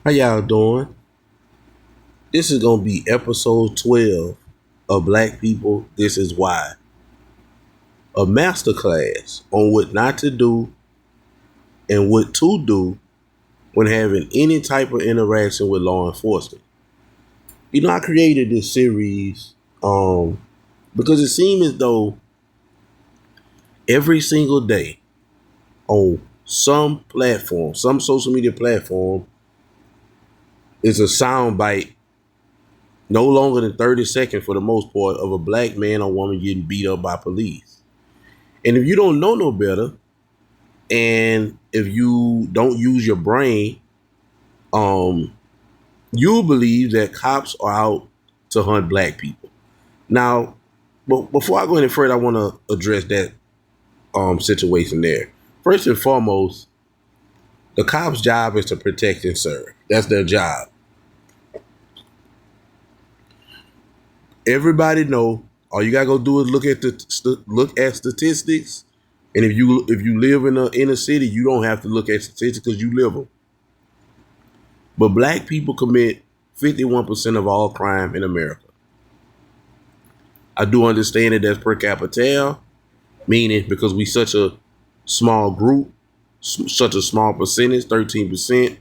How y'all doing? This is gonna be episode 12 of Black People. This is why. A masterclass on what not to do and what to do when having any type of interaction with law enforcement. I created this series because it seemed as though every single day on some platform, some social media platform, is a sound bite no longer than 30 seconds for the most part of a black man or woman getting beat up by police. And if you don't know no better, and if you don't use your brain, um, you'll believe that cops are out to hunt black people. Now, but before I go any further, I want to address that situation there. First and foremost, the cop's job is to protect and serve. That's their job. Everybody know. All you gotta go do is look at statistics. And if you live in a inner city, you don't have to look at statistics because you live them. But black people commit 51% of all crime in America. I do understand that that's per capita, meaning because we such a small group, such a small percentage, 13%,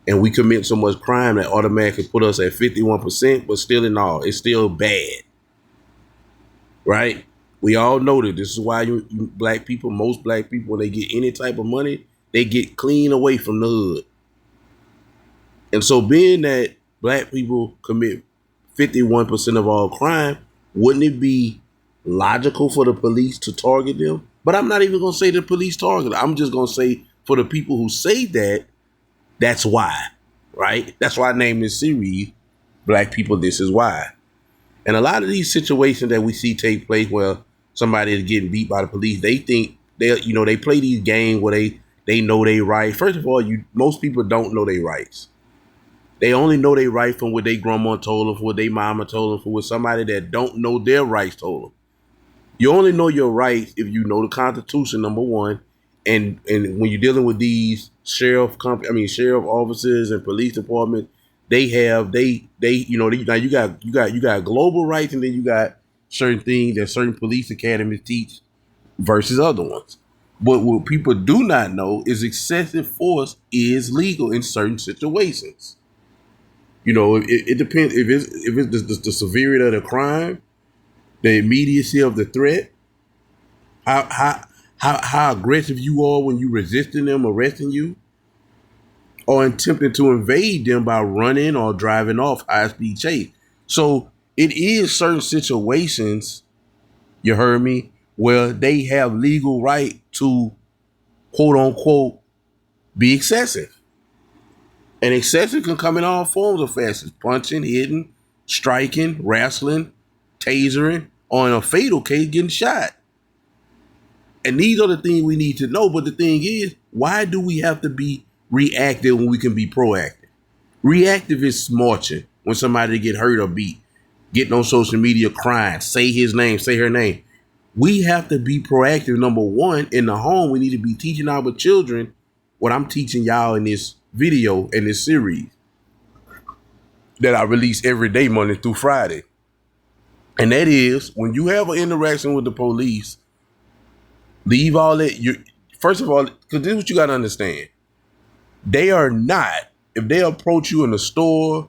and we commit so much crime that automatically put us at 51%, but still in all, it's still bad, right? We all know that this is why black people, most black people, when they get any type of money, they get clean away from the hood. And so being that black people commit 51% of all crime, wouldn't it be logical for the police to target them? But I'm not even going to say the police target. I'm just going to say for the people who say that, that's why, right? That's why I named this series, Black People, This Is Why. And a lot of these situations that we see take place where somebody is getting beat by the police, they think they play these games where they know they right. First of all, most people don't know their rights. They only know they right from what they grandma told them, from what they mama told them, from what somebody that don't know their rights told them. You only know your rights if you know the Constitution, number one, and when you're dealing with these sheriff officers and police departments, now you got global rights, and then you got certain things that certain police academies teach versus other ones. But what people do not know is excessive force is legal in certain situations. It depends if it's the severity of the crime, the immediacy of the threat, how how aggressive you are when you resisting them arresting you, or attempting to invade them by running or driving off high speed chase. So it is certain situations, you heard me, where they have legal right to quote unquote be excessive. And excessive can come in all forms of facets: punching, hitting, striking, wrestling, tasering, or in a fatal case, getting shot. And these are the things we need to know. But the thing is, why do we have to be reactive when we can be proactive? Reactive is marching when somebody get hurt or beat, getting on social media crying, say his name, say her name. We have to be proactive. Number one, in the home, we need to be teaching our children what I'm teaching y'all in this video, in this series that I release every day, Monday through Friday. And that is, when you have an interaction with the police, leave all that. First of all, because this is what you got to understand. They are not, if they approach you in the store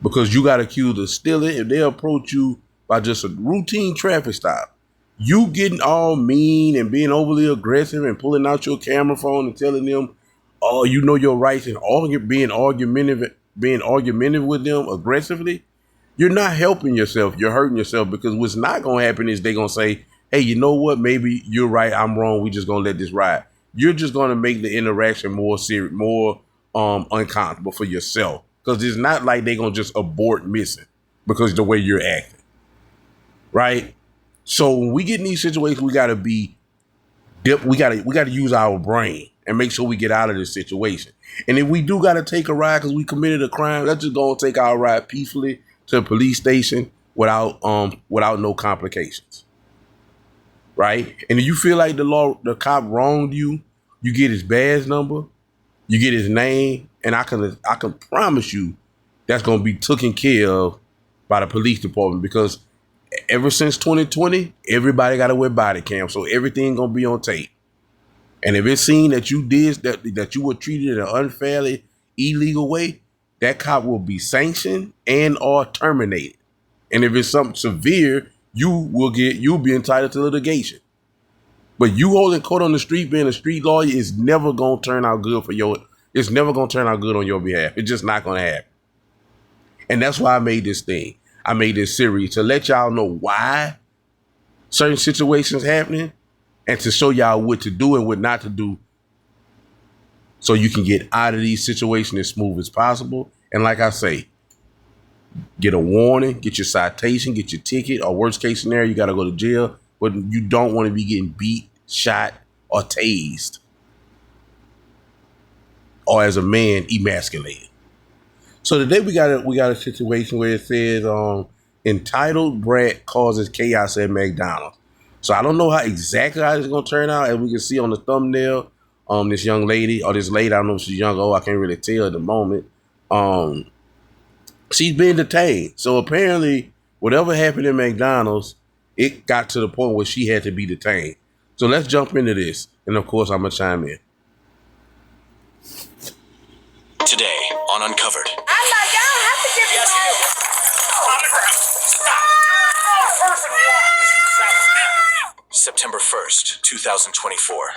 because you got accused of stealing, if they approach you by just a routine traffic stop, you getting all mean and being overly aggressive and pulling out your camera phone and telling them, oh, you know your rights, and being argumentative with them aggressively, you're not helping yourself. You're hurting yourself, because what's not going to happen is they're going to say, hey, you know what? Maybe you're right. I'm wrong. We just going to let this ride. You're just going to make the interaction more serious, more uncomfortable for yourself, because it's not like they're going to just abort missing because of the way you're acting. Right? So when we get in these situations, we got to use our brain and make sure we get out of this situation. And if we do got to take a ride because we committed a crime, let's just go and take our ride peacefully to a police station without no complications. Right? And if you feel like the cop wronged you, you get his badge number, you get his name, and I can promise you that's gonna be taken care of by the police department, because ever since 2020, everybody got to wear body cam, so everything gonna be on tape. And if it's seen that you did that you were treated in an unfairly, illegal way, that cop will be sanctioned and or terminated. And if it's something severe, you'll be entitled to litigation. But you holding court on the street, being a street lawyer, is never gonna turn out good for your. It's never gonna turn out good on your behalf. It's just not gonna happen. And that's why I made this thing. I made this series to let y'all know why certain situations happening, and to show y'all what to do and what not to do, so you can get out of these situations as smooth as possible. And like I say, get a warning, get your citation, get your ticket, or worst case scenario, you got to go to jail. But you don't want to be getting beat, shot, or tased, or as a man, emasculated. So today we got a situation where it says entitled brat causes chaos at McDonald's. So I don't know how exactly how it's gonna turn out. As we can see on the thumbnail, this young lady, or this lady, I don't know if she's young or old, I can't really tell at the moment. She's been detained. So apparently, whatever happened in McDonald's, it got to the point where she had to be detained. So let's jump into this, and of course, I'm gonna chime in. Today on Uncovered. I'm not down. I have to give you On the ground. Stop. September 1st, 2024.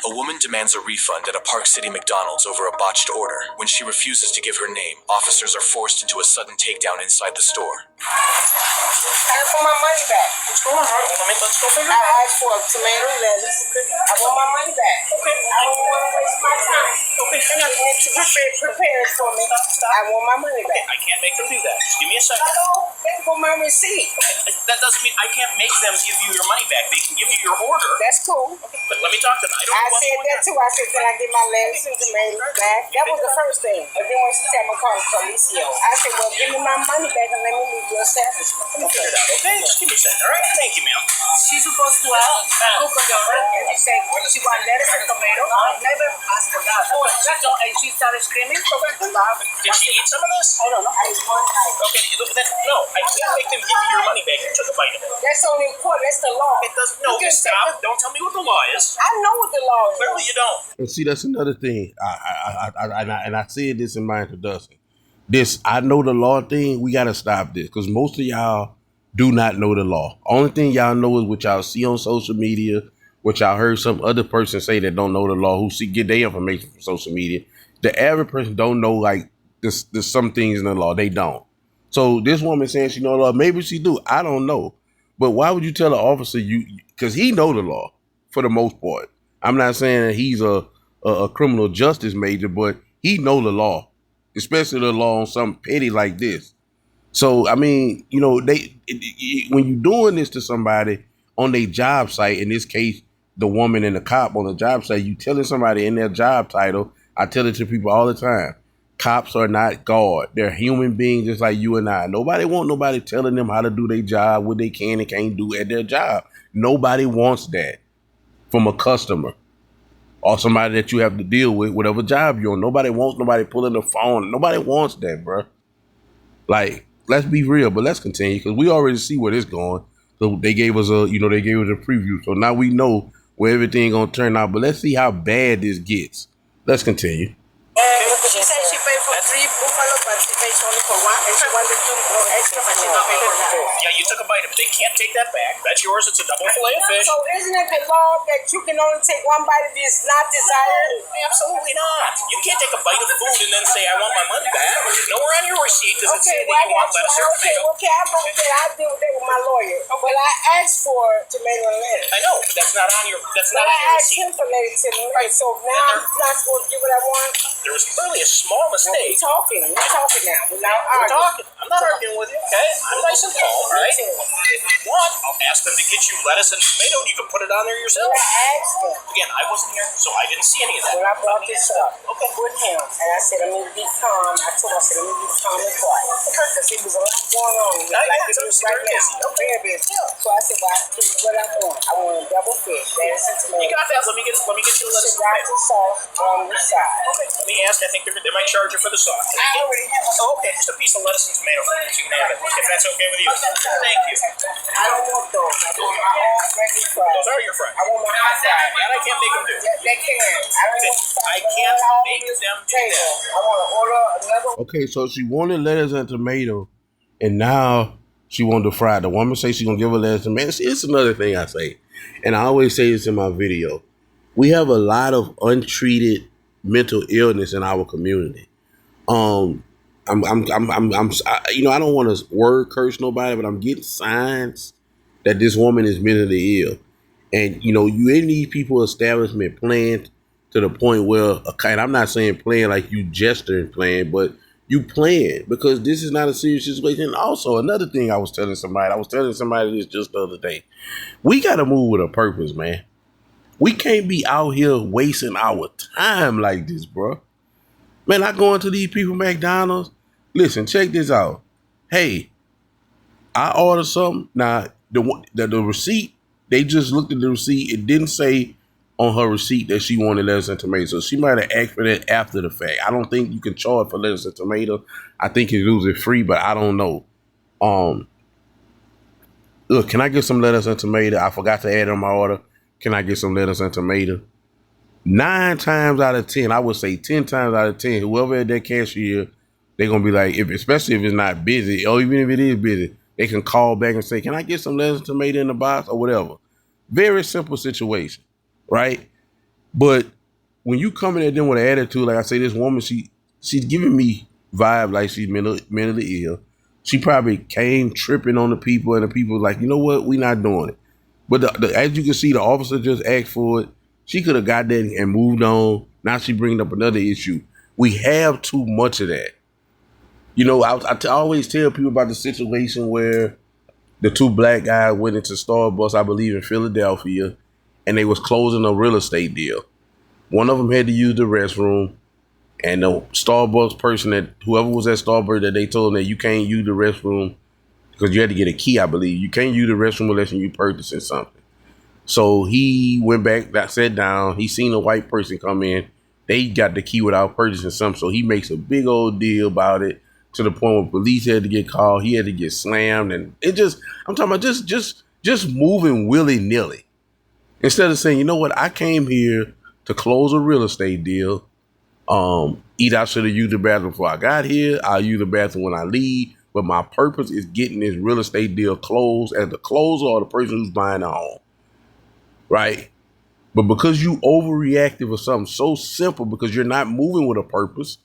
A woman demands a refund at a Park City McDonald's over a botched order. When she refuses to give her name, officers are forced into a sudden takedown inside the store. I want my money back. What's going on? Let's go figure it I out. asked for tomato lettuce. I want my money back. Okay. I don't want to waste my time. Okay, hang on. You need to prepare it for me. Stop. I want my money back. I can't make them do that. Just give me a second. Hello? They for my receipt. That doesn't mean I can't make them give you your money back. They can give you your order. That's cool. But let me talk to them. I don't know I what's said going that on. too. I said, can I get my lettuce and tomatoes back? That was the first thing. And then when she said, I'm going to call the police, I said, well, give me my money back and let me leave your establishment. Let me figure it out, okay? Just give me a second, all right? Thank you, ma'am. She's supposed to cook a donut, and she said she want lettuce and tomato. Never asked for that. Oh, and she started screaming. Did she eat some of this? I don't know. I ate one bite. Okay, no, I can't make them give you your money back. You took a bite of it. That's only in court. That's the law. It doesn't. No, stop. Don't tell me what the law is. I know what the law is. Clearly, you don't. And see, that's another thing. I said this in my introduction. I know the law thing. We gotta stop this, because most of y'all do not know the law. Only thing y'all know is what y'all see on social media, what y'all heard some other person say that don't know the law, who get their information from social media. The average person don't know, like, there's some things in the law. They don't. So this woman saying she know the law, maybe she do. I don't know. But why would you tell an officer because he know the law for the most part. I'm not saying that he's a criminal justice major, but he know the law, especially the law on something petty like this. So, I mean, when you're doing this to somebody on their job site, in this case, the woman and the cop on the job site, you telling somebody in their job title, I tell it to people all the time, cops are not God. They're human beings just like you and I. Nobody want nobody telling them how to do their job, what they can and can't do at their job. Nobody wants that from a customer or somebody that you have to deal with, whatever job you're on. Nobody wants nobody pulling the phone. Nobody wants that, bro. Like, let's be real, but let's continue, because we already see where it's going. So they gave us a preview. So now we know where everything gonna turn out. But let's see how bad this gets. Let's continue. She said she paid for 3 buffalo, but she paid only for 1, and she wanted 2 extra, but she not paid for that. Yeah, you took a bite of it. They can't take that back. That's yours. It's a double fillet of fish. So isn't it the law that you can only take 1 bite if it's not desired? Absolutely not. You can't take a bite of food and then say, I want my money back. Nowhere on your receipt does it say Okay, that well, you want lettuce or tomato. I broke that. I deal with that with my lawyer. But I asked for tomato and lettuce. I know, but that's not on your But I asked him for lettuce and lettuce. So now I'm not supposed to get what I want. There was clearly a small No, mistake. we're talking now. We're not We're arguing. talking. I'm not arguing with you, okay? I'm nice and calm, all right? If you want, I'll ask them to get you lettuce and tomato, and you can put it on there yourself. Well, I asked him. Again, I wasn't here, so I didn't see any of that. When I brought this up Okay. with him, and I said, I need to be calm. I told him I said, let me be calm and quiet. Because it was a lot going on. Like it was right now. Very busy. So I said, well, what I want? I want a double fish. Lettuce and tomato. You got that. Let me get you the lettuce. Sriracha sauce on the side. Okay. Let me ask. I think they might charge you for the sauce. I already have a Oh, okay. Just a piece of lettuce and tomato. You can have it. If that's okay with you. Thank you. I don't want those. I want my own regular fries. Those are your fries. I want my hot fries. That I can't make them do. They can. I don't want I can't make them do that. I want to order another. Okay, so she wanted lettuce and tomato, and now she wanted to fry it. The woman say she's gonna give her lettuce and tomato. See, it's another thing I say, and I always say this in my video. We have a lot of untreated mental illness in our community. I don't want to word curse nobody, but I'm getting signs that this woman is mentally ill. And, you in these people establishment playing to the point where, and I'm not saying playing like you gesturing playing, but you playing because this is not a serious situation. And also, another thing I was telling somebody this just the other day. We got to move with a purpose, man. We can't be out here wasting our time like this, bro. Man, I go into these people McDonald's. Listen, check this out. Hey, I ordered something. Now, the receipt, they just looked at the receipt. It didn't say on her receipt that she wanted lettuce and tomato. So she might have asked for that after the fact. I don't think you can charge for lettuce and tomato. I think you lose it free, but I don't know. Look, can I get some lettuce and tomato? I forgot to add it on my order. Can I get some lettuce and tomato? 9 times out of 10, I would say 10 times out of 10, whoever at that cashier, they're going to be like, especially if it's not busy, or even if it is busy, they can call back and say, can I get some lettuce and tomato in the box or whatever? Very simple situation, right? But when you come in at them with an attitude, like I say, this woman, she's giving me vibe like she's mentally ill. She probably came tripping on the people, and the people were like, you know what, we not doing it. But as you can see, the officer just asked for it. She could have got that and moved on. Now she bringing up another issue. We have too much of that. I always tell people about the situation where the 2 black guys went into Starbucks, I believe in Philadelphia, and they was closing a real estate deal. One of them had to use the restroom, and the Starbucks person, whoever was at Starbucks, that they told them that you can't use the restroom because you had to get a key, I believe. You can't use the restroom unless you're purchasing something. So he went back, sat down. He seen a white person come in. They got the key without purchasing something. So he makes a big old deal about it to the point where police had to get called. He had to get slammed. And I'm talking about just moving willy-nilly. Instead of saying, you know what, I came here to close a real estate deal. Either I should have used the bathroom before I got here. I'll use the bathroom when I leave. But my purpose is getting this real estate deal closed as the closer or the person who's buying the home. Right? But because you overreacted for something so simple, because you're not moving with a purpose,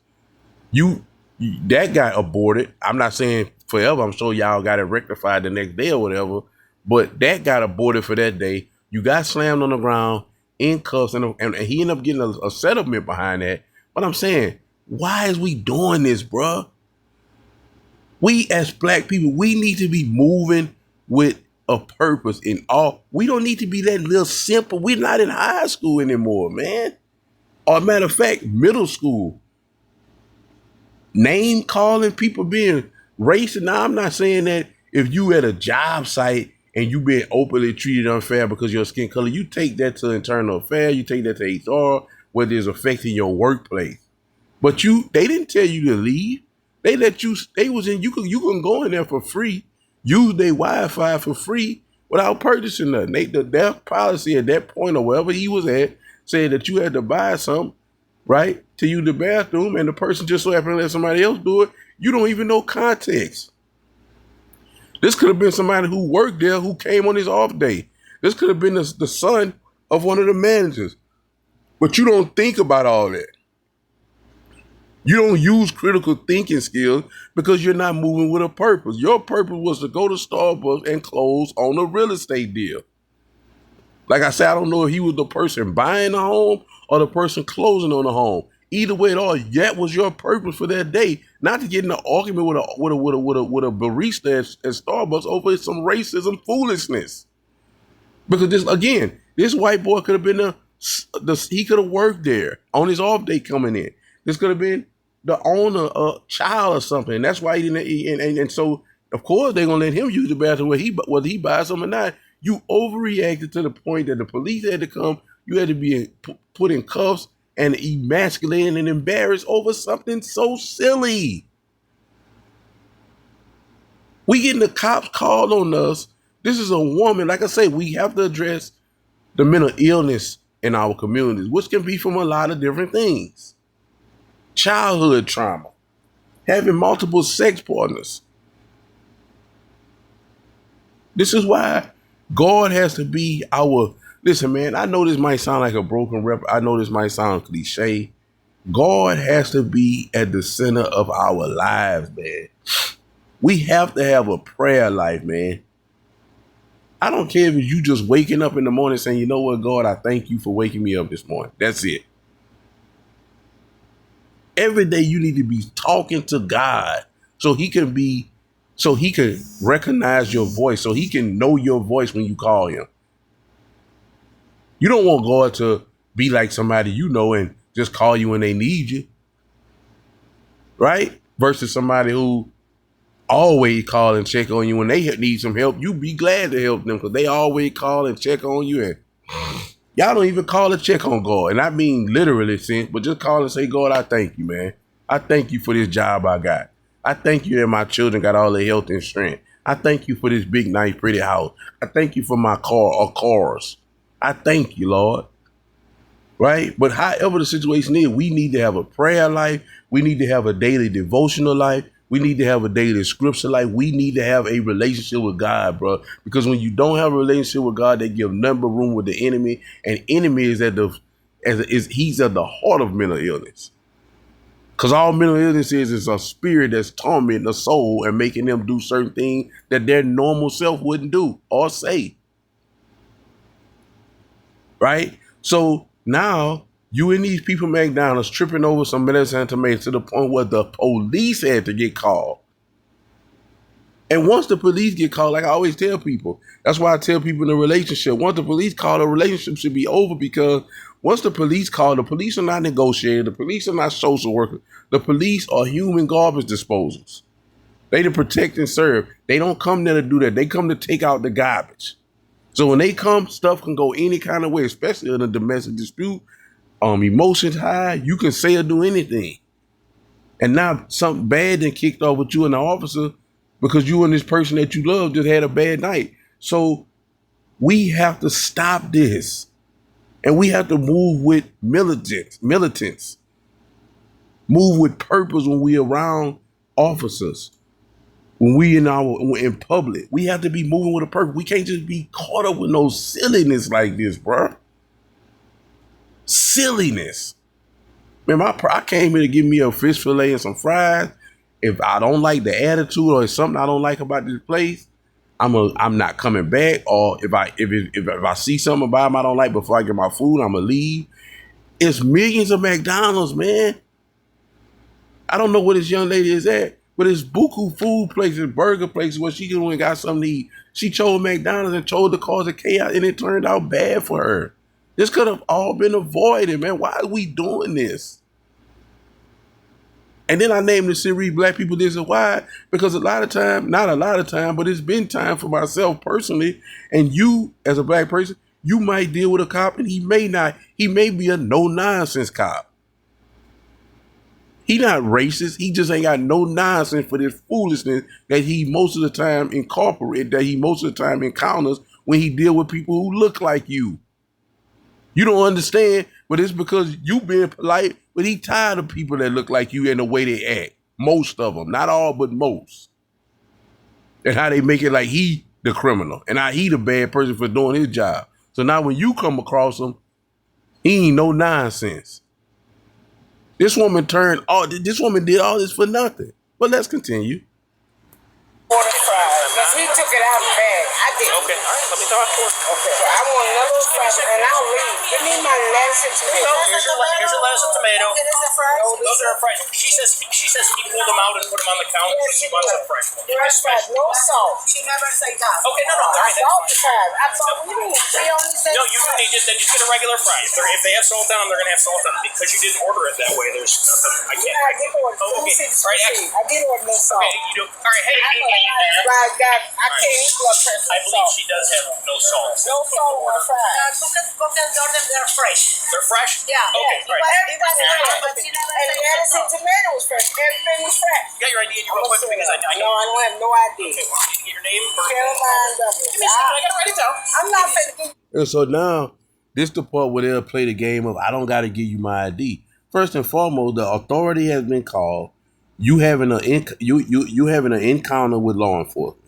that got aborted. I'm not saying forever. I'm sure y'all got it rectified the next day or whatever, but that got aborted for that day. You got slammed on the ground in cuffs, and he ended up getting a settlement behind that. But I'm saying, why is we doing this, bruh? We as black people, we need to be moving with a purpose in all. We don't need to be that little simple. We're not in high school anymore, man. Or matter of fact, middle school. Name calling, people being racist. Now, I'm not saying that if you at a job site and you being openly treated unfair because of your skin color, you take that to internal affairs, you take that to HR, whether it's affecting your workplace. But they didn't tell you to leave. They let you, you can go in there for free, use their Wi-Fi for free without purchasing nothing. Their policy at that point or wherever he was at said that you had to buy something, right, to use the bathroom, and the person just so happened to let somebody else do it. You don't even know context. This could have been somebody who worked there who came on his off day. This could have been the son of one of the managers. But you don't think about all that. You don't use critical thinking skills because you're not moving with a purpose. Your purpose was to go to Starbucks and close on a real estate deal. Like I said, I don't know if he was the person buying the home or the person closing on the home. Either way at all, that was your purpose for that day. Not to get in an argument with a barista at Starbucks over some racism foolishness. Because this white boy could have been he could have worked there on his off day coming in. This could have been the owner a child or something. That's why he didn't. And so of course they're gonna let him use the bathroom whether he buys something or not. You overreacted to the point that the police had to come. You had to be put in cuffs and emasculated and embarrassed over something so silly. We getting the cops called on us. This is a woman. Like I say, we have to address the mental illness in our communities, which can be from a lot of different things. Childhood trauma, having multiple sex partners. This is why God has to be our, listen, man, I know this might sound like a broken rep. I know this might sound cliche. God has to be at the center of our lives, man. We have to have a prayer life, man. I don't care if you just waking up in the morning saying, you know what, God, I thank you for waking me up this morning. That's it. Every day you need to be talking to God so he can recognize your voice, so he can know your voice when you call him. You don't want God to be like somebody you know and just call you when they need you, right? Versus somebody who always call and check on you when they need some help. You be glad to help them because they always call and check on you. And y'all don't even call and check on God. And I mean literally, sense, but just call and say, God, I thank you, man. I thank you for this job I got. I thank you that my children got all their health and strength. I thank you for this big, nice, pretty house. I thank you for my car or cars. I thank you, Lord. Right? But however the situation is, we need to have a prayer life. We need to have a daily devotional life. We need to have a daily scripture life. We need to have a relationship with God, bro. Because when you don't have a relationship with God, they give number room with the enemy. And enemy is he's at the heart of mental illness. Because all mental illness is a spirit that's tormenting a soul and making them do certain things that their normal self wouldn't do or say. Right? So now you and these people McDonald's tripping over some medicine tomatoes to the point where the police had to get called. And once the police get called, like I always tell people, that's why I tell people in a relationship, once the police call, a relationship should be over, because once the police call, the police are not negotiators, the police are not social workers, the police are human garbage disposals. They to protect and serve. They don't come there to do that. They come to take out the garbage. So when they come, stuff can go any kind of way, especially in a domestic dispute. Emotions high, you can say or do anything. And now something bad then kicked off with you and the officer because you and this person that you love just had a bad night. So we have to stop this. And we have to move with militants. Move with purpose when we around officers. When we in public, we have to be moving with a purpose. We can't just be caught up with no silliness like this, bro. Silliness. Man, I came here to give me a fish fillet and some fries. If I don't like the attitude or it's something I don't like about this place, I'm not coming back. Or if I see something about them I don't like before I get my food, I'm gonna leave. It's millions of McDonald's, man. I don't know where this young lady is at, but it's buku food places, burger places where she went and got something to eat. She chose McDonald's and chose to cause a chaos, and it turned out bad for her. This could have all been avoided, man. Why are we doing this? And then I named the series Black People This and Why, because a lot of time, not a lot of time, but it's been time for myself personally, and you as a black person, you might deal with a cop and he may be a no-nonsense cop. He not racist. He just ain't got no nonsense for this foolishness that he most of the time encounters when he deal with people who look like you. You don't understand, but it's because you being polite, but he tired of people that look like you and the way they act. Most of them, not all, but most. And how they make it like he the criminal and how he the bad person for doing his job. So now when you come across him, he ain't no nonsense. This woman did all this for nothing. But let's continue. Because we took it out of the bag. I did. Okay, all right, let me talk to her. Okay. So I want another fresh, and I'll leave. Give me my lettuce and tomato. Here's your lettuce and tomato. Okay, this is fresh. Those are fresh. She says he pulled them out and put them on the counter. Yes, She wants a fresh one. Fresh fries, no salt. She never say that. Okay, no, all right, Salt that's the fine. fries. I thought we only said No, then just get a regular fry. If they have salt on them, they're gonna have salt on them. Because you didn't order it that way, there's nothing. I can't. I did order. Oh, okay. All right, actually. I did order no salt. Okay, you do. All right, hey, I can't eat blood pressure. I believe she does have no salt. No salt on fries. They're fresh. They're fresh? Yeah. Okay, all right. Everything and the lettuce and tomato was fresh. Everything was fresh. You got your ID in your real quick because I No, know. I don't have no idea. Okay, well, you get your name, birthday. Caroline Douglas. Give me a second, I gotta write it down. I'm not fake. And so now, this the part where they'll play the game of I don't got to give you my ID. First and foremost, the authority has been called. You having you having an encounter with law enforcement.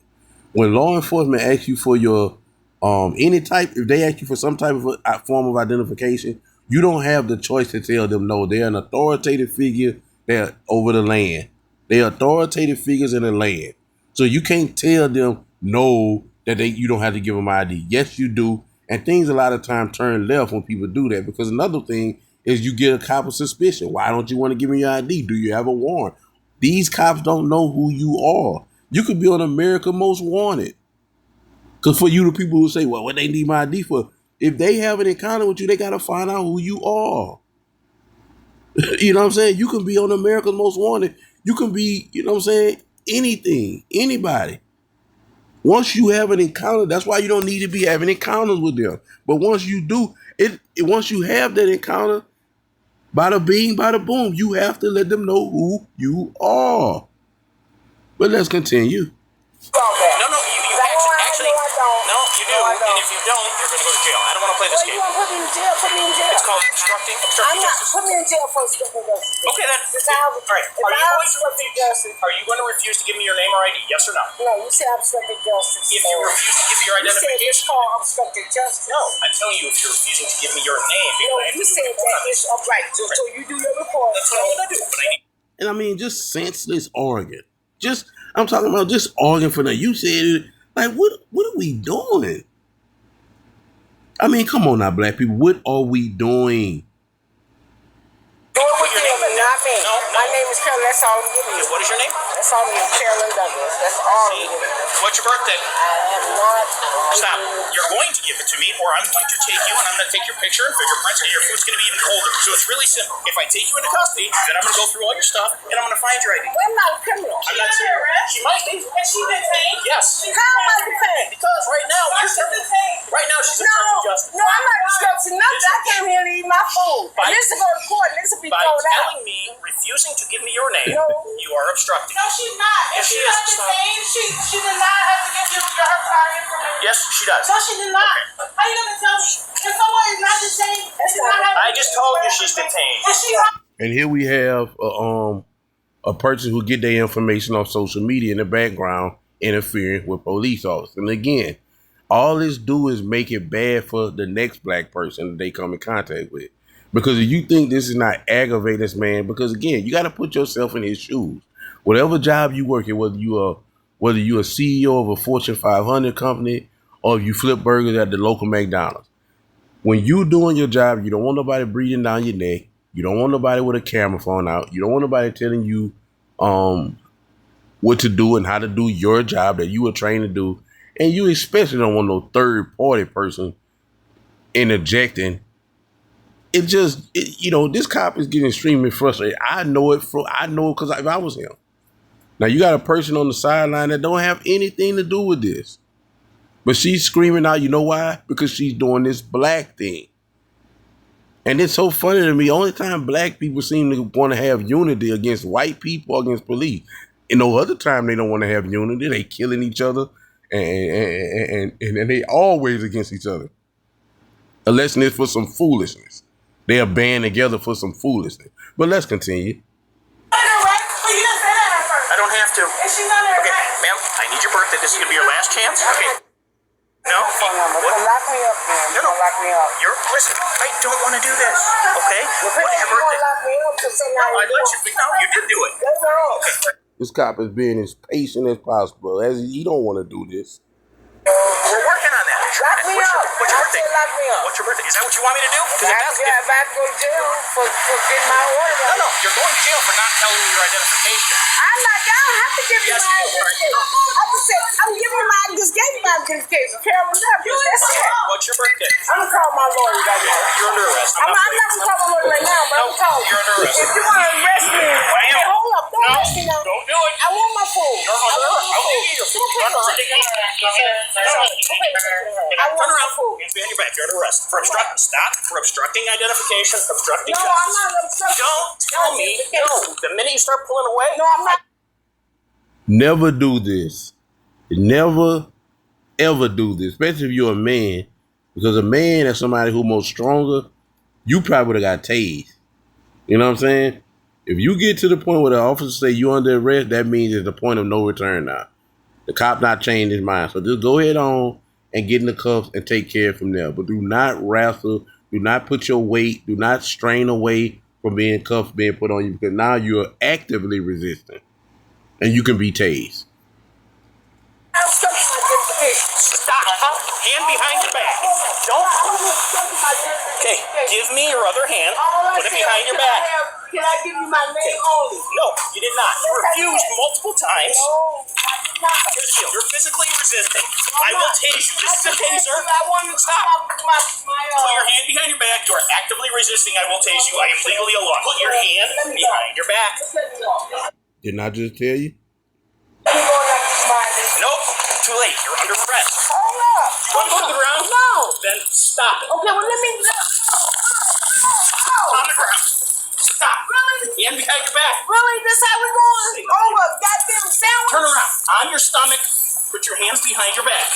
When law enforcement asks you for your any type, if they ask you for some type of form of identification, you don't have the choice to tell them no. They're an authoritative figure. They're over the land. They're authoritative figures in the land. So you can't tell them no that you don't have to give them ID. Yes, you do. And things a lot of times turn left when people do that, because another thing is you get a cop of suspicion. Why don't you want to give me your ID? Do you have a warrant? These cops don't know who you are. You could be on America Most Wanted. Because for you, the people who say, well, what they need my ID for? If they have an encounter with you, they got to find out who you are. You know what I'm saying? You can be on America's Most Wanted. You can be, you know what I'm saying, anything, anybody. Once you have an encounter, that's why you don't need to be having encounters with them. But once you do, once you have that encounter, bada bing, bada boom, you have to let them know who you are. But let's continue. No, you actually, no, you do. And if you don't, you're going to go to jail. I don't want to play this game. You want to put me in jail? Put me in jail. It's called obstructing I'm not. justice. Put me in jail for obstructing justice. Okay, then. All right. Are you going to refuse to give me your name or ID? Yes or no? No, you said obstructing justice. If you refuse to give me your You said it's identification. called obstructing justice. No, I'm telling you, if you're refusing to give me your name, No, you said that it's upright. So you do your report. That's what I'm going to do. But I need. And I mean, just senseless arguing. I'm talking about just arguing for that. You said, like, what are we doing? I mean, come on now, black people. What are we doing? Put your name in, not me. No. My name is Carolyn. That's all I'm giving you. What is your name? That's all I'm giving you. Carolyn Douglas. That's all I'm giving you. What's your birthday? I am not. Stop. You're going to give it to me, or I'm going to take you and I'm going to take your picture and fingerprints, and your food's going to be even colder. So it's really simple. If I take you into custody, then I'm going to go through all your stuff and I'm going to find your ID. I'm not a criminal. I'm not saying she might be. Has she been paid? Yes. How am I detained? Because right now she's obstructing justice. No, I'm not obstructing nothing. I came here to eat my food. And this is go to court. And this will be By thrown out. telling me, refusing to give me your name, No. you are obstructing. No, she's not. Yes, If she she's is. not detained, she did not have to give you her prior information. Yes, she does. No, she did not. How you gonna tell me? If someone is not detained, she did not have I just told you she's detained. Is she not? And here we have a person who get their information off social media in the background interfering with police officers. And again, all this do is make it bad for the next black person that they come in contact with. Because if you think this is not aggravating this man, because again, you got to put yourself in his shoes. Whatever job you work in, whether you're a CEO of a Fortune 500 company or if you flip burgers at the local McDonald's, when you doing your job, you don't want nobody breathing down your neck. You don't want nobody with a camera phone out. You don't want nobody telling you what to do and how to do your job that you were trained to do. And you especially don't want no third party person interjecting. This cop is getting extremely frustrated. I know it because if I was him. Now you got a person on the sideline that don't have anything to do with this. But she's screaming out, you know why? Because she's doing this black thing. And it's so funny to me. Only time black people seem to want to have unity against white people, against police. And no other time they don't want to have unity. They killing each other and they always against each other. Unless it's for some foolishness. They are band together for some foolishness. But let's continue. I don't have to. Is she not her Okay, right? ma'am, I need your birthday. This is going to be your last chance. Okay. No? Phone number. What? Don't lock me up, man. No. Don't lock me up. Listen, I don't want to do this. Okay? If you Whatever. don't lock me up, because No, I let you. No, you did do it. That's wrong. Okay. This cop is being as patient as possible. As he don't want to do this. We're working on that. Lock me up. What's your I birthday? said lock me up. What's your birthday? Is that what you want me to do? Because If I have to go to jail for getting my order. No, you're going to jail for not telling me your identification. I'm not. I don't have to give you Yes, my you are. identification. I just said I'm giving you my. I just gave you my identification. Carol, that's it. What's your birthday? I'm gonna call my lawyer right now. You're under arrest. I'm not gonna call my lawyer right now, but I'm calling. You're under arrest. If you want to arrest me, hey, hold up, don't arrest me now. Don't do it. I want my food. You're under arrest. I'll give you your food. I want my food. Hands behind your back. You're under arrest. For obstructing. Stop. For obstructing identification. Obstructing No, justice. I'm not obstructing. Don't tell me. No. The minute you start pulling away. No, I'm not. Never do this. Never, ever do this. Especially if you're a man. Because a man is somebody who's more stronger. You probably would have got tased. You know what I'm saying? If you get to the point where the officer say you under arrest, that means it's the point of no return now. The cop not changed his mind. So just go ahead on and get in the cuffs and take care from there. But do not wrestle. Do not put your weight. Do not strain away from being cuffs being put on you, because now you're actively resisting. And you can be tased. Stop. Hand behind your back. Don't. Okay. Give me your other hand. Put it behind your back. Can I give you my name only? No, you did not. You refused multiple times. No, I did not. Here's the deal. You're physically resisting. I will tase you. This is a taser. I want to Stop. Put Put your hand behind your back. You are actively resisting. I will tase you. I am legally alone. Put your hand behind your back. Didn't I just tell you? Nope. Too late. You're under arrest. Hold up. You want to go to the ground? No. Then stop it. Okay, well, let me. On the ground. Stop. Really? Hand behind your back. Really? This how we going? Over a goddamn sandwich? Turn around. On your stomach. Put your hands behind your back.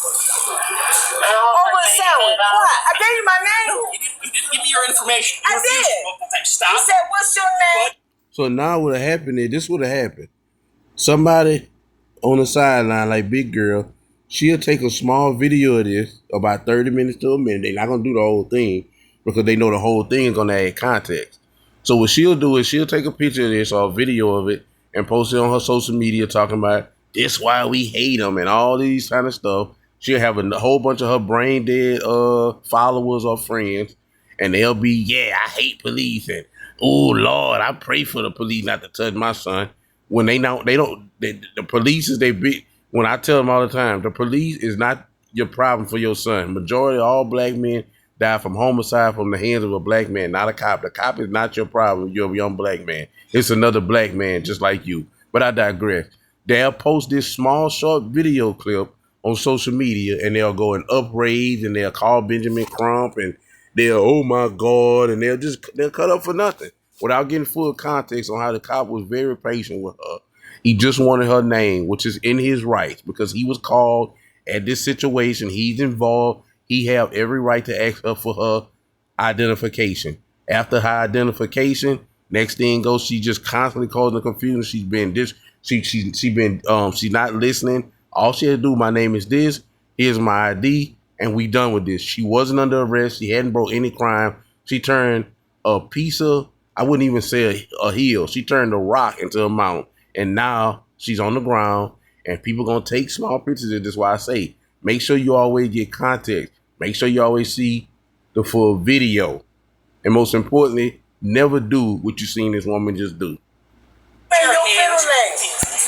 Over a sandwich. What? I gave you my name. No, you didn't give me your information. I You refused did. multiple times. Stop. You said, what's your name? So now what happened is this would have happened. Somebody on the sideline, like Big Girl, she'll take a small video of this, about 30 minutes to a minute. They're not gonna do the whole thing because they know the whole thing is gonna add context. So what she'll do is she'll take a picture of this or a video of it and post it on her social media talking about this why we hate them and all these kind of stuff. She'll have a whole bunch of her brain dead followers or friends, and they'll be, yeah, I hate police, and oh Lord, I pray for the police not to touch my son. When the police is they big. When I tell them all the time, the police is not your problem for your son. Majority of all black men die from homicide from the hands of a black man, not a cop. The cop is not your problem. You're a young black man. It's another black man just like you. But I digress. They'll post this small, short video clip on social media, and they'll go and upraise, and they'll call Benjamin Crump, and they'll, oh my God, and they'll cut up for nothing without getting full context on how the cop was very patient with her. He just wanted her name, which is in his rights because he was called at this situation. He's involved. He have every right to ask her for her identification. After her identification, next thing goes, she just constantly causing confusion. She's not listening. All she had to do, my name is this, here's my ID, and we done with this. She wasn't under arrest. She hadn't broke any crime. She turned a piece of, I wouldn't even say a hill. She turned a rock into a mountain. And now she's on the ground, and people going to take small pictures. And that's why I say, make sure you always get context. Make sure you always see the full video. And most importantly, never do what you seen this woman just do.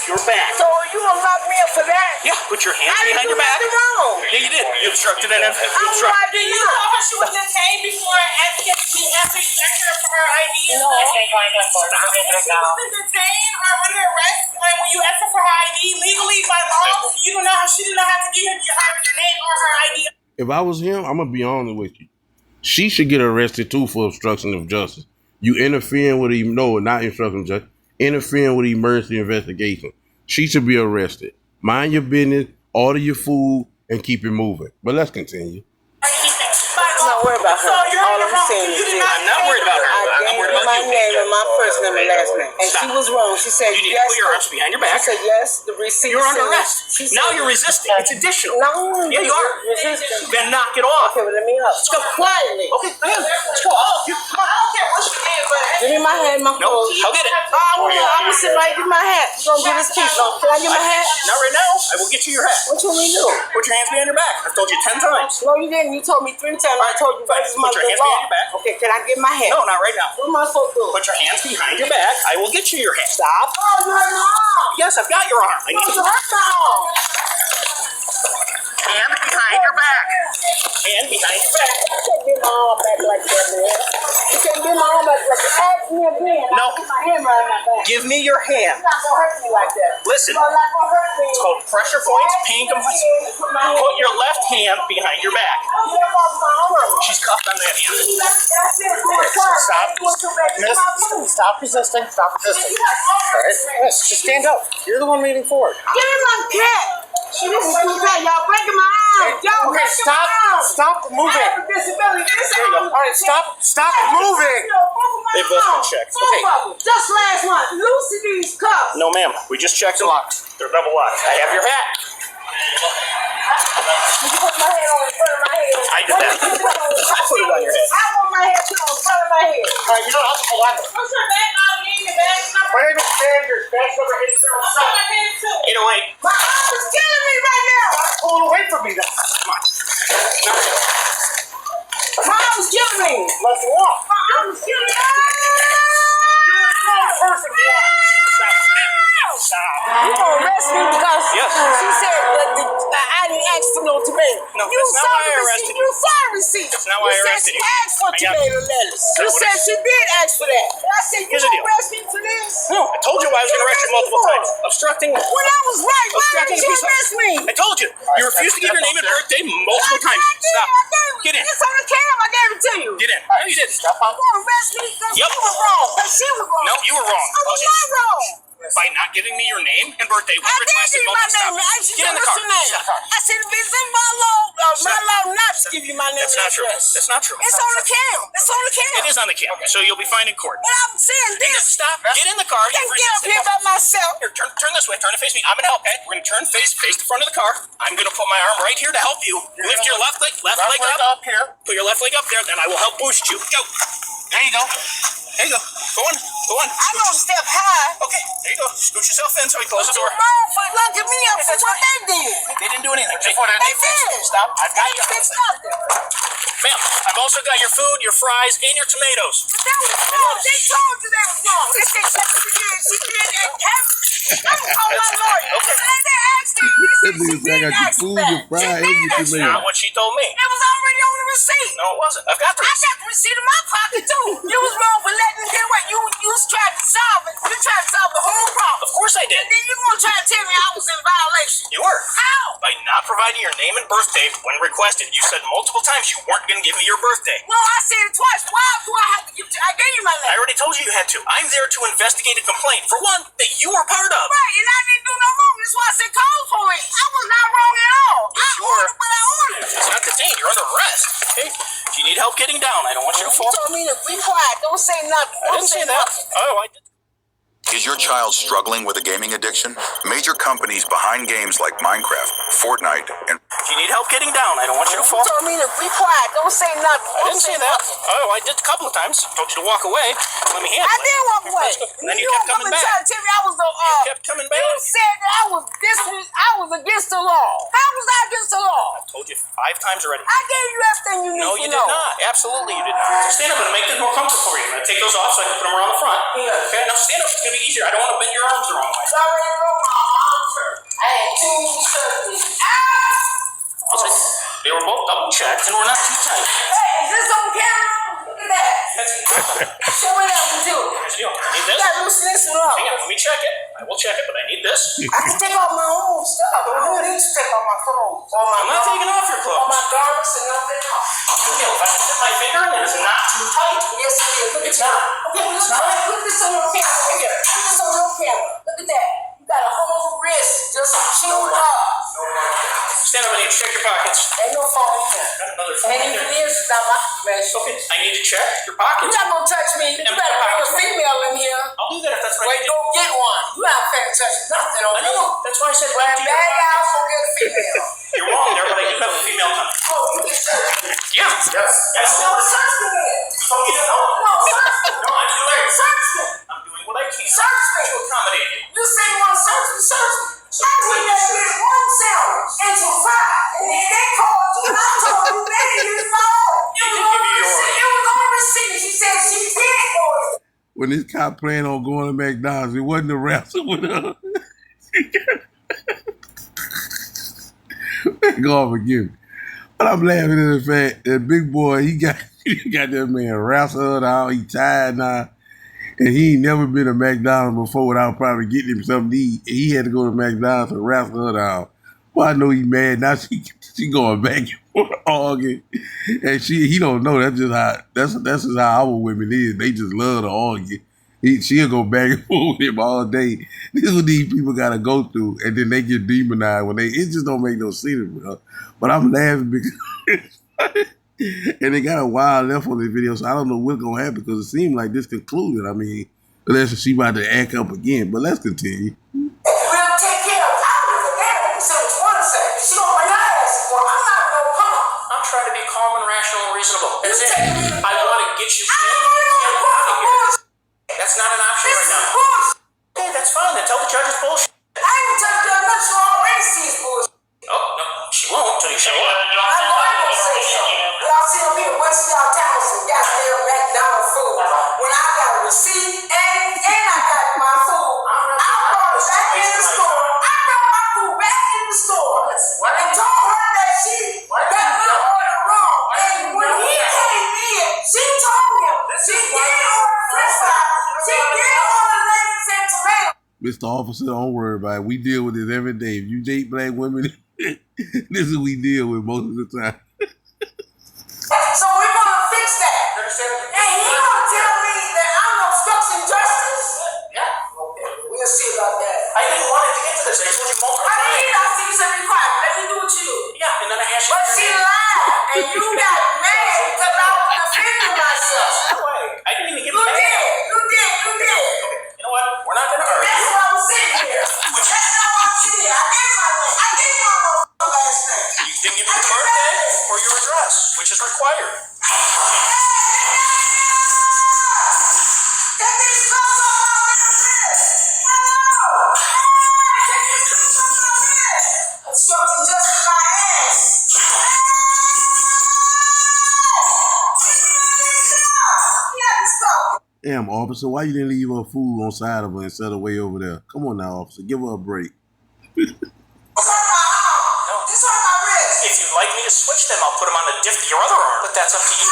Your back. So you gonna lock me up for that? Yeah, put your hands behind your back. Wrong. Yeah, you did. You obstructed it. Did You know how she was detained before after you asked her for her ID? No. She was detained or under arrest when you asked her for her ID legally by law. You don't know how she didn't know how to give her name or her ID. If I was him, I'm going to be honest with you. She should get arrested too for obstruction of justice. You interfering with not obstruction of justice, interfering with emergency investigation. She should be arrested. Mind your business, order your food, and keep it moving. But let's continue. I'm not worried about her. All I'm saying is this. I'm not worried about her. I'm worried about my name and my first name and last name. And she was wrong. She said, You need yes. to put your arms behind your back. She said, yes, the receipt. You're under said- arrest. She Now said- you're resisting. It's additional. No. Yeah, you are. Resisting. Then knock it off. Okay, well, let me help. Let's go quietly. Okay, man. Let's go. Oh, you, come on. I don't care what you did, but Give me my hat and my No, clothes. I'll get it. I'm gonna sit right in my hat. You gonna get this piece? Can I get my hat? Not right now. I will get you your hat. What you want me to do? Put your hands behind your back. I've told you 10 times. No, you didn't. You told me 3 times. I told you this is my Put your good hands behind law. your back. Okay, can I get my hat? No, not right now. What am I supposed to do? Put your hands behind your back. I will get you your hat. Stop. Oh, you hurt my arm. Yes, I've got your arm. I Oh, need you hurt my arm. hand behind your back. Hand behind your back. You can't get my arm back like that, man. You can't get my arm back like that. Ask me again. No. I'll put my hand right on my back. Give me your hand. You're not gonna hurt me like that. Listen. You're not gonna hurt me. It's called pressure points, pain complaints. Put your left hand behind your back. Get off my arm. She's cuffed on that hand. That's it. Stop. Stop resisting. Stop resisting. All right. Yes, just stand up. You're the one leaning forward. Give me my cat. This is too bad. Y'all breaking my arm. Y'all Okay, breaking my arm. stop I moving. have a disability. This There you go. arm- All right, stop moving. They both been checked. Both of them. Just last one. Loosen these cuffs. No, ma'am. We just checked them. They're double locked. I have your hat. You put my head on in front of my head. I did that. I put it on your head. I want my head put on in front of my head. All right, you don't have to hold on to it. what's your back on me? Your back number? My name is Sanders. That's number 807. What's your back too? 808. My arm is killing me right now. Pull it away from me then. Come on. My arm is killing me. Let's walk. My arm is killing me. You're a grown person. Stop. You gonna arrest me because Yes. she said that I didn't ask for no tomato. No, you that's not saw why the I receipt. arrested you. You saw the receipt. That's not why I arrested you. you. said she asked for I got- tomato lettuce. You what said I- she did ask for that. And I said, you Here's the gonna deal. arrest me for this? No, I told you I was going to arrest you multiple times. Obstructing. Well, that was right. Why Obstructing did a you piece of- arrest me? I told you. You refused to give your name and birthday multiple times. Stop. Get in. It's on the cam. I gave it to you. Get in. No, you didn't. Stop You gonna arrest me because Yep. she was wrong. Because she was wrong. No, you were wrong. I was not wrong. By not giving me your name and birthday. We I did requested give you my multiple name. times. I should Get in the car. what's your name? Stop. I said if it's in my law not to give you my name That's and not true. address. That's not true. It's on the cam. It's on the cam. It is on the camera, so you'll be fined in court. But I'm saying this. Stop. Get in the car. I can't get up here by myself. Here, turn this way. Turn to face me. I'm gonna help. Okay? We're gonna turn face the front of the car. I'm gonna put my arm right here to help you. Lift your left leg up. here. Put your left leg up there, then I will help boost you. Go. There you go. There you go. Go on. I don't step high. Okay. There you go. Scoot yourself in so we close the door. Wrong for locking me up for what they did. They didn't do anything. They did. Stop. I've got They you. fixed nothing. Ma'am, I've also got your food, your fries, and your tomatoes. But that was wrong. They told you that was wrong. They said she did it. I'm gonna call my lawyer. Okay. They asked me. That nigga said I got your food, your fries, and your That's not tomato. what she told me. It was already on the receipt. No, it wasn't. I've got the I got the receipt in my pocket too. You was wrong for letting me get what you was trying to solve it. You tried to solve the whole problem. Of course I did. And then you gonna try to tell me I was in violation. You were. How? By not providing your name and birthday when requested. You said multiple times you weren't going to give me your birthday. No, I said it twice. Why do I have to give you? I gave you my I name. already told you you had to. I'm there to investigate a complaint. For one, that you were part of. Right, and I didn't do no wrong. That's why I said call for it. I was not wrong at all. I you were. ordered what I ordered. It's not detained. You're under arrest. Okay? If you need help getting down, I don't want you to You fall. told me to be quiet. Don't say nothing. I didn't say that. Oh, I did. Is your child struggling with a gaming addiction? Major companies behind games like Minecraft, Fortnite, and If you need help getting down, I don't want you to You fall. told me to be quiet. Don't say nothing. I didn't say that. Oh, I did a couple of times. Told you to walk away. Let me handle I it. did walk away. And then you kept coming trying back. to tell me I was the You kept coming back. You said that I was against the law. How was I against the law? Told you 5 times already. I gave you everything you need No, to you know. did not. Absolutely, you did not. Stand up and make this more comfortable for you. I'm going to take those off so I can put them around the front. Yeah. Okay, now stand up. It's going to be easier. I don't want to bend your arms the wrong way. I already wrote my arms hurt. I had 2 surgeries. They were both double checked and we're not too tight. Hey, is this on camera? Look at that. Show it up and do it. Here's the deal. I need You this. gotta loosen this one up. Hang on, let me check it. I will check it, but I need this. I can take off my own stuff. I don't need to take off my clothes. Or my I'm not taking off your Or clothes. my garments and nothing else. If I can fit my finger in it, is it not too tight? Yes, it is. Look It's at not. that. Okay, put this on your camera. Put this on your camera. Look at that. You got a whole wrist just chewed up. Stand up and eat check your pockets. Ain't no phone here. Got another phone And in even there. this is not my information. Okay, I need to check your You're pockets. not gonna touch me. You better bring a female in here. I'll do that if that's what I Wait, need. go get one. You not finna touch nothing on I me. know. That's why I said Well, empty your bag out, pockets. go get a female. You're wrong there, but I do have a female coming. Oh, you can search me. Yeah. Yes. Yes. No, search me then. Oh, you know. No, search me. No, I'm doing it. Search me. I'm doing what I can. Search me. To accommodate you. You say you want to search me, search me. I wouldn't have been one cell into five. And if they called you, I told you they didn't use my own. It was on receipt. She said she did order. When this cop planned on going to McDonald's, it wasn't a wrestle with her. God forgive me. But I'm laughing at the fact that big boy, he got that man wrestled out. He tired now. And he ain't never been to McDonald's before without probably getting him something to eat. And he had to go to McDonald's to wrestle her out. Well, I know he mad. Now she going back and forth arguing. And he don't know. That's just how our women is. They just love to argue. She'll go back and forth with him all day. This is what these people gotta go through, and then they get demonized when it just don't make no sense, bro. But I'm laughing because and they got a while left on this video, so I don't know what's gonna happen because it seemed like this concluded. I mean, unless she about to act up again, but let's continue. We'll take care of it. I don't even care. You said it's one second. She don't want your ass. Well, I'm not no punk. I'm trying to be calm and rational and reasonable. That's it. I want to get you I in don't and know out of here. bullshit. That's not an option This right is now. bullshit. Okay, that's fine. Then tell the judge it's bullshit. I ain't touched that much. You already see it's bullshit. Oh, no, she won't until you show up. I know I'm gonna say something. Y'all see me wasting y'all time with some goddamn McDonald's food. When I got a receipt and I got my food, I brought it back in the store. I brought my food back in the store and told her that she got my order wrong. And when he came in, she told him she did order French fries. She did order lettuce and tomato. Mr. Officer, don't worry about it. We deal with this every day. If you date black women, this is what we deal with most of the time. So we're gonna fix that. And he gonna tell me that I'm obstructing justice? Yeah. Okay, we'll see about that. I didn't want it to get to this. I told you multiple I times. didn't. I see you said be quiet. Let me do what you do. Yeah, and then I asked you. But she lied, and you got mad because I was defending myself. No way. I didn't even give You you that. did. You did. You did. You know what? We're not going to argue. That's why I'm sitting here. That's not why I'm sitting here. I gave my name. I gave my last name. You didn't give me your birthday or your address, which is required. That thing comes on my wrist. Hello. That thing comes on my wrist. Obstructing justice my ass. Damn, officer, why you didn't leave her food on side of her and set her way over there? Come on now, officer, give her a break. This hurt my arm. This hurt my wrist. If you'd like me to switch them, I'll put them on your other arm, but that's up to you.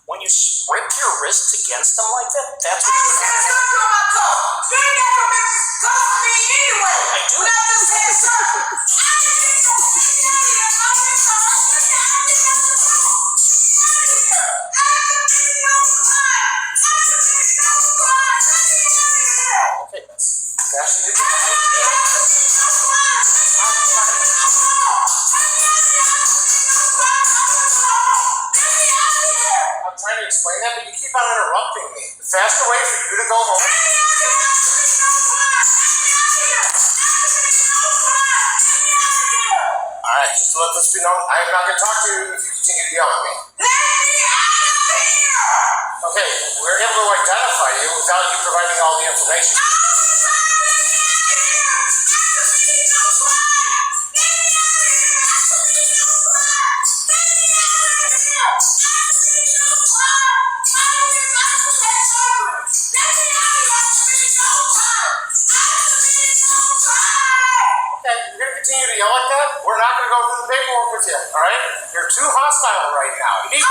When you scrape your wrists against them like that, that's what you Hands up on my cuff. You ain't got no business cuffing me anyway. I do. When I just hands up. Okay, that's you do. I'm trying to explain that, but you keep on interrupting me. The faster way for you to go home. Alright, just to let this be known, I am not going to talk to you if you continue to yell at me. Okay, we're able to identify you without you providing all the information. Okay, you're going to continue to yell like that? We're not going to go through the paperwork with you, alright? You're too hostile right now. You need...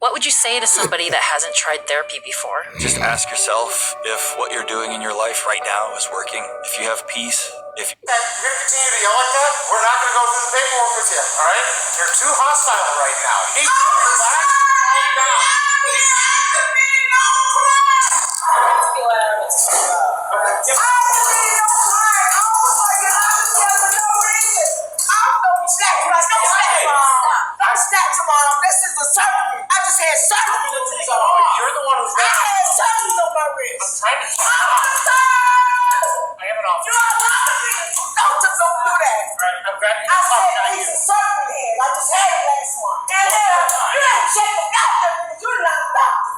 What would you say to somebody that hasn't tried therapy before? Just ask yourself if what you're doing in your life right now is working. If you have peace, if Okay, you're going to continue to yell like that? We're not going to go through the paperwork with you, alright? You're too hostile right now. You need to relax, calm down. arrest. Time is Officer! I have an officer. You are locking me. Don't do that. Alright, I'm grabbing I your said cup, not he's you. a servant head. I just had it last one. And you ain't checked the doctor because you're not a doctor.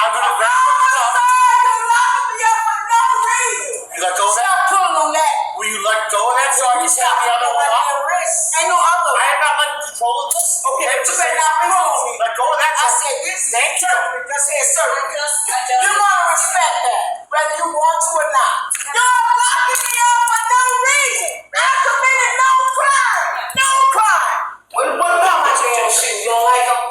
I'm gonna grab your cup. Officer, you're locking me up for no reason. You let go of that? Stop pulling on that. Will you let go of that so I can stop the other one up? Ain't no other. I have not let control of this. Okay, but you better not ring on me. Let go of that. I said this is servant. Just said servant. You're gonna respect that, whether you want to or not. You're locking me up for no reason. I committed no crime. No crime. What about my damn shoes? You don't like them?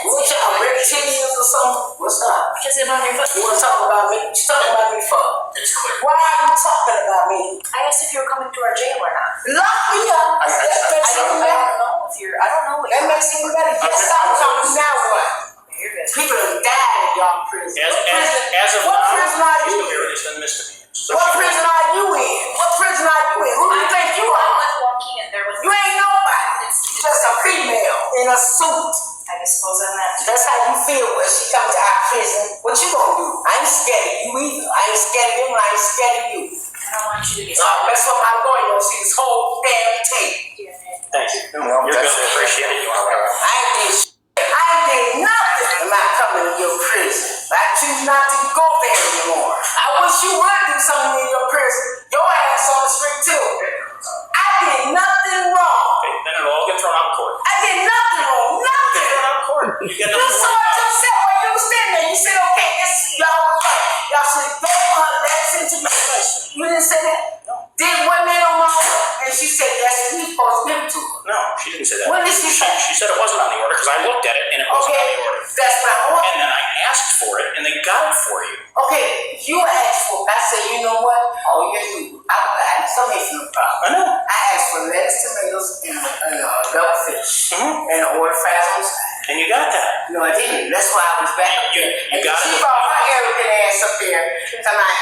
What's y'all, red titties or something? What's up? Because they're on your foot. You want to talk about me? What you talking about me for? It's clear. Why are you talking about me? I asked if you were coming to our jail or not. Lock me up. I don't know if you're. I don't know what That makes it better. Just stop talking. Now what? You're good. People have died in y'all prison. As of What now, prison are you here in? it is a misdemeanor. So What prison are you in? What prison are you in? Who do you think you are? with Joaquin, and there was. You ain't nobody. You're just a female in a suit. I suppose I'm not. That's how you feel when she comes to our prison. What you gonna do? I ain't scared of you either. I ain't scared of them. I ain't scared of you. I don't want you to get. That's what my lawyer will see this whole damn tape. thank you. You're good. Appreciate it. You are right. I ain't did shit. I ain't did nothing. I'm not coming to your prison. I choose not to go there anymore. I wish you would do something in your prison. Your ass on the street too. I did nothing wrong. Okay, then it'll all get thrown out of court. I did nothing wrong. Nothing. Get thrown out of court. You get You nothing saw to it worry about. yourself when you was standing there. You said, okay, this y'all was right. Y'all should have gave her that situation. You didn't say that? No. Did one man on my own? And she said, yes, we supposed to give it to her. No, she didn't say that. What did she say? She said it wasn't on the order because I looked at it and it wasn't Okay, on the order. that's my order. And then I asked for it and they got it for you. Okay, you asked for it. I said, you know what? Oh, yeah, you. I told me no problem. I know. I asked for lettuce, tomatoes, and double fish. And I ordered fries on the side. And you got that. No, I didn't. That's why I was back up there. You got She it. brought her arrogant ass up there. I'm like,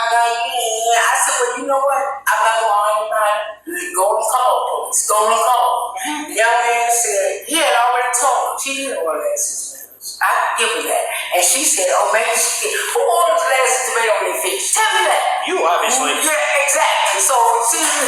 no, I said, well, you know what? I'm not going to argue about it. Go and call police. Go and call. The young man said, he had already told her. She didn't order lettuce and tomatoes. I give her that. And she said, oh, maybe she did. Who orders lettuce and tomato on their fish? Tell me that. You obviously. Yeah, exactly. So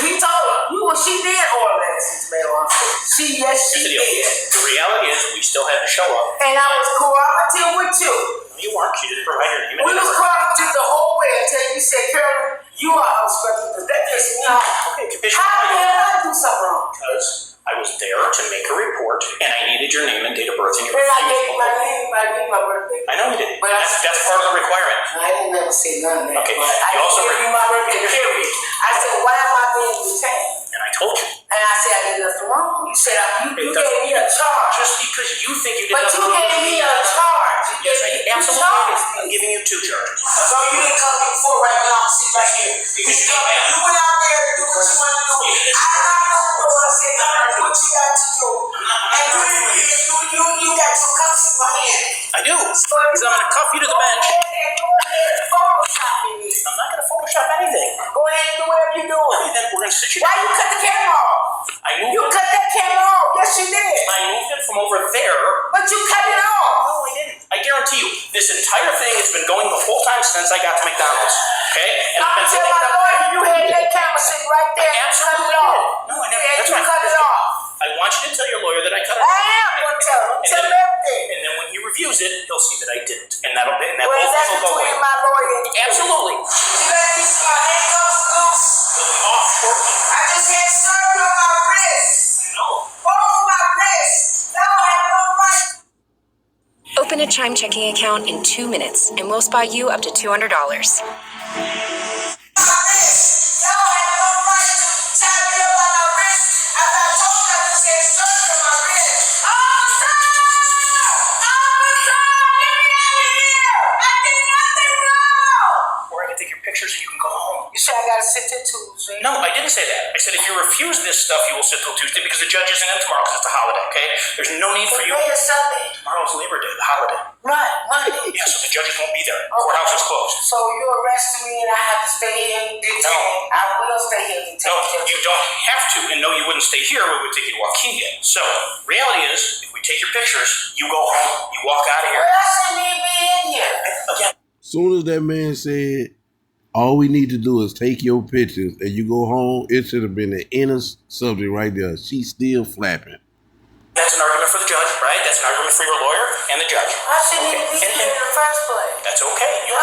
he told her, she did order lettuce and tomato on fish. Yes, she Here's the deal. did. The reality is we still had to show up. And I was cooperative with you. You weren't. You didn't provide your name. We was cooperative the whole way until you said, Carolyn, you are obstructing because that pissed me off. Okay, How the hell did I do something wrong? Because I was there to make a report and I needed your name and date of birth and your Then I gave you my name, I gave you my birthday. I know you did. But That's part of the requirement. I didn't never say none of that. Okay, But I you also gave you my birthday, period. I said, why am I being detained? And I told you. And I said, I did nothing wrong. You said, you gave me a charge. Just because you think you did But you nothing wrong. gave me a charge. You Yes, I gave me absolutely charges. did. I'm giving you 2 charges. So you didn't come before right now and sit right here. You went out there to do what you want to do. I knocked on the door and said, I know what you got to do. And you got your cuffs in my hand. I do. Because I'm going to cuff you to the bench. Go ahead and Photoshop me. I'm not going to Photoshop anything. Go ahead and do whatever you're doing. Okay, then we're going to sit you Why down. you cut the camera off? I moved You it. cut that camera off. Yes, you did. I moved it from over there. But you cut it off. No, I didn't. I guarantee you, this entire thing has been going the whole time since I got to McDonald's. Okay? And I've I'm been telling sitting my lawyer you had that camera sitting right there. I absolutely Cut it off. did. No, I never. Yeah, That's you right. cut it off. I want you to tell your lawyer that I cut it I off. am going to tell him. Tell him everything. And then when he reviews it, he'll see that I didn't. And that Well, whole that's thing will go away. between my lawyer and you. Absolutely. You let these handcuffs loose. They'll be off shortly. I just had surgery on my wrist. No. Both of my wrists. Now I have no right. Open a Chime checking account in 2 minutes, and we'll spot you up to $200. My wrist. Now I have no right to tie me up on my wrist. As I told you, I just had surgery on my wrist. Officer! Officer! Get me out of here! I did nothing wrong! Or I can take your pictures and you can go home. You said I gotta sit till Tuesday. No, I didn't say that. I said if you refuse this stuff, you will sit till Tuesday because the judge isn't in tomorrow because it's a holiday, okay? There's no need for you. Today is Sunday. Tomorrow's Labor Day, the holiday. Right, Monday. Yeah, so the judges won't be there. Courthouse is closed. So you arrested me and I have to stay here and detain? No. I will stay here and detain. No, you don't have to, and no, you wouldn't stay here. We would take you to Waukegan. So, reality is, if we take your pictures, you go home, you walk out of here. Where else should we be in here? Again, Soon as that man said, all we need to do is take your pictures and you go home, it should have been the inner subject right there. She's still flapping. That's an argument for the judge, right? That's an argument for your lawyer and the judge. I shouldn't even be here in the first place. That's okay. You're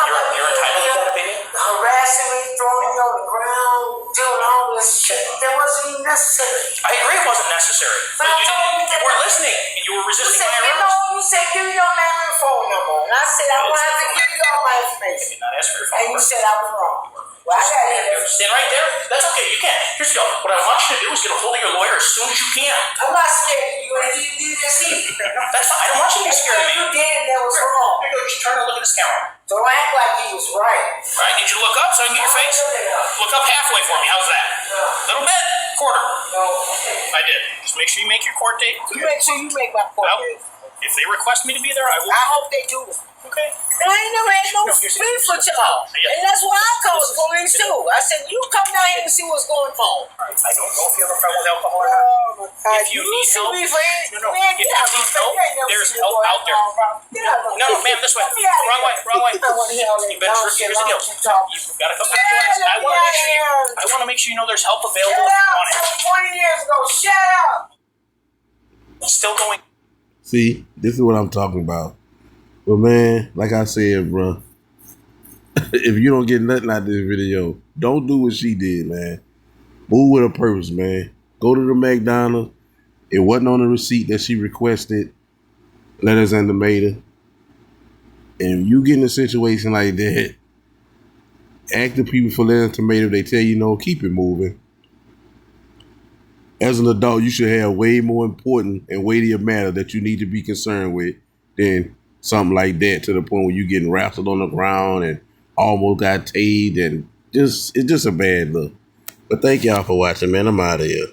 entitled to that opinion. Harassing me, throwing me on the ground, doing all this shit. That wasn't even necessary. I agree it wasn't necessary. But I told you you weren't listening and you were You resisting said, my arrest. you said, give me your name and phone number. And I said, I want to give you all my I information. did not ask for your phone And you number. said I was wrong. Well, I got it. Stand right there. That's okay. You can. Here's the deal. What I want you to do is get a hold of your lawyer as soon as you can. I'm not scared of you, and you do this either. That's fine. I don't want you to be scared of me. You did, and that was wrong. Here you go. Just turn and look at this camera. Don't act like you was right. All right. Need you to look up so I can get your face? Look up halfway for me. How's that? Little bit? Quarter. No, okay. I did. Just make sure you make your court date. You make sure you make my court Well, date. if they request me to be there, I will. I hope they do. Okay. And I ain't never had no beef with y'all. And that's why I called the police too. I said, you come down here and see what's going on. I don't know if you have a problem with alcohol or not. Oh my God. If you need help, me for no. If you need help, there's help out there. No, ma'am, this way. Wrong way. You better refuse to go. You've got to come back to us. I want to make sure you know there's help available if you want it. 20 years ago, shut up. Still going. See, this is what I'm talking about. But man, like I said, bro, if you don't get nothing out of this video, don't do what she did, man. Move with a purpose, man. Go to the McDonald's. It wasn't on the receipt that she requested. Letters and tomato. And you get in a situation like that, ask the people for letters and tomato. They tell you no, keep it moving. As an adult, you should have way more important and weightier matter that you need to be concerned with than something like that, to the point where you getting wrestled on the ground and almost got tased, and it's just a bad look. But thank y'all for watching, man. I'm out of here.